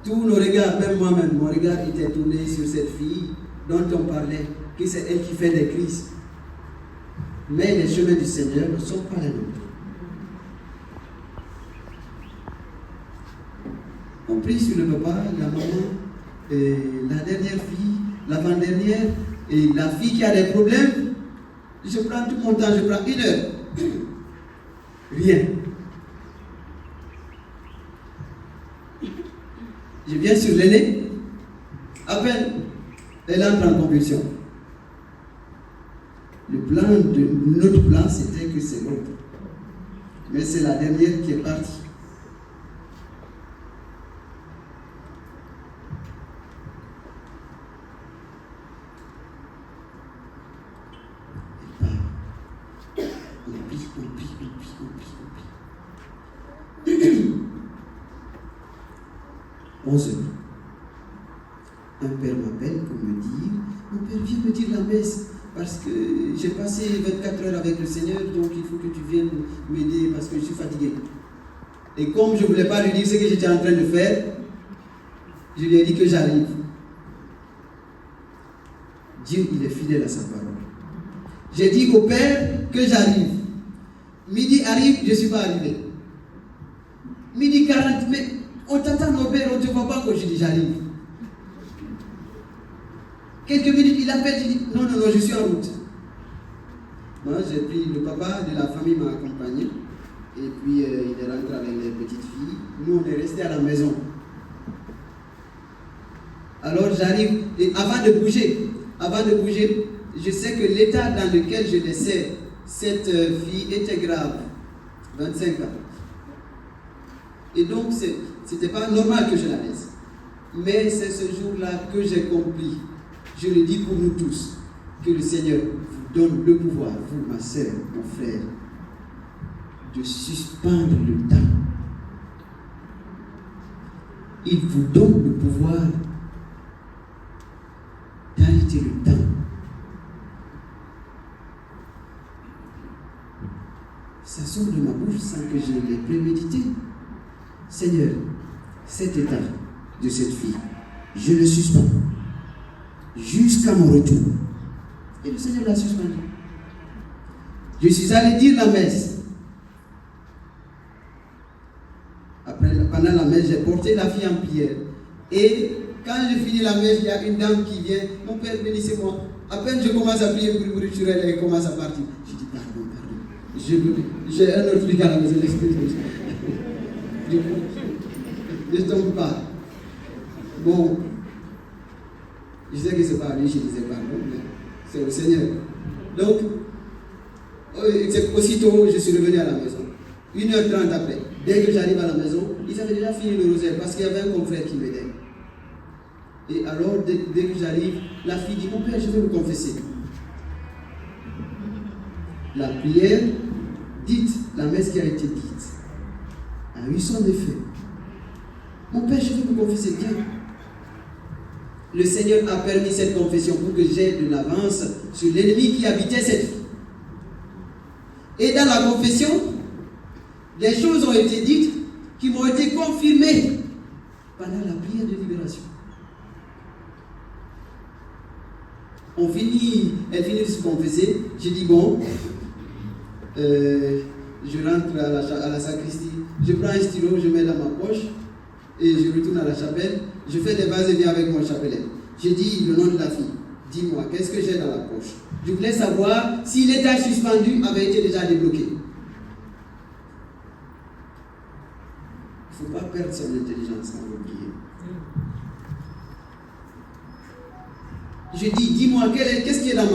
Tous nos regards, même moi-même, mon regard était tourné sur cette fille dont on parlait, que c'est elle qui fait des crises. Mais les chemins du Seigneur ne sont pas les nôtres. On prie sur le papa, la maman, et la dernière fille, l'avant-dernière, et la fille qui a des problèmes. Je prends tout mon temps, je prends 1 heure. Rien. Je viens sur l'aînée, à peine elle entre en convulsion. Le plan de notre plan, c'était que c'est l'autre. Mais c'est la dernière qui est partie. On prie. 11 heures. Un père m'appelle pour me dire, mon père, viens me dire la messe, parce que j'ai passé 24 heures avec le Seigneur, donc il faut que tu viennes m'aider parce que je suis fatigué. Et comme je ne voulais pas lui dire ce que j'étais en train de faire, je lui ai dit que j'arrive. Dieu, il est fidèle à sa parole. J'ai dit au père que j'arrive. Midi arrive, je ne suis pas arrivé. Midi 40, mais on t'attend au père, on ne te voit pas quand je dis j'arrive. Quelques minutes, il appelle, je dis non, je suis en route. Moi, j'ai pris le papa de la famille, m'a accompagné. Et puis, il est rentré avec les petites filles. Nous, on est restés à la maison. Alors, j'arrive, et avant de bouger, je sais que l'état dans lequel je laissais cette fille était grave. 25 ans. Et donc, ce n'était pas normal que je la laisse. Mais c'est ce jour-là que j'ai compris. Je le dis pour nous tous, que le Seigneur vous donne le pouvoir, vous, ma soeur, mon frère, de suspendre le temps. Il vous donne le pouvoir d'arrêter le temps. Ça sort de ma bouche sans que je l'ai prémédité. Seigneur, cet état de cette fille, je le suspends jusqu'à mon retour. Et le Seigneur l'a suspendu. Je suis allé dire la messe. Pendant la messe, j'ai porté la fille en prière. Et quand je finis la messe, il y a une dame qui vient. Mon père, bénissez-moi. À peine je commence à prier pour sur elle, elle commence à partir. Je dis pardon. J'ai un autre truc à la maison, excusez-moi. Je ne tombe pas. Bon, je sais que ce n'est pas à lui, je disais pardon, mais c'est au Seigneur. Donc, aussitôt, je suis revenu à la maison. 1h30 après, dès que j'arrive à la maison, ils avaient déjà fini le rosaire parce qu'il y avait un confrère qui m'aidait. Et alors, dès que j'arrive, la fille dit, mon père, je vais me confesser. La prière dite, la messe qui a été dite, a eu son effet. Mon père, je vais me confesser bien. Le Seigneur a permis cette confession pour que j'aie de l'avance sur l'ennemi qui habitait cette fille. Et dans la confession, des choses ont été dites qui m'ont été confirmées pendant la prière de libération. Elle finit de se confesser. Je dis bon, je rentre à la sacristie, je prends un stylo, je mets dans ma poche et je retourne à la chapelle. Je fais des vas-et-vient avec mon chapelet. Je dis le nom de la fille. Dis-moi, qu'est-ce que j'ai dans la poche? Je voulais savoir si l'état suspendu avait été déjà débloqué. Il ne faut pas perdre son intelligence quand vous priez. Je dis, dis-moi, qu'est-ce qui est dans ma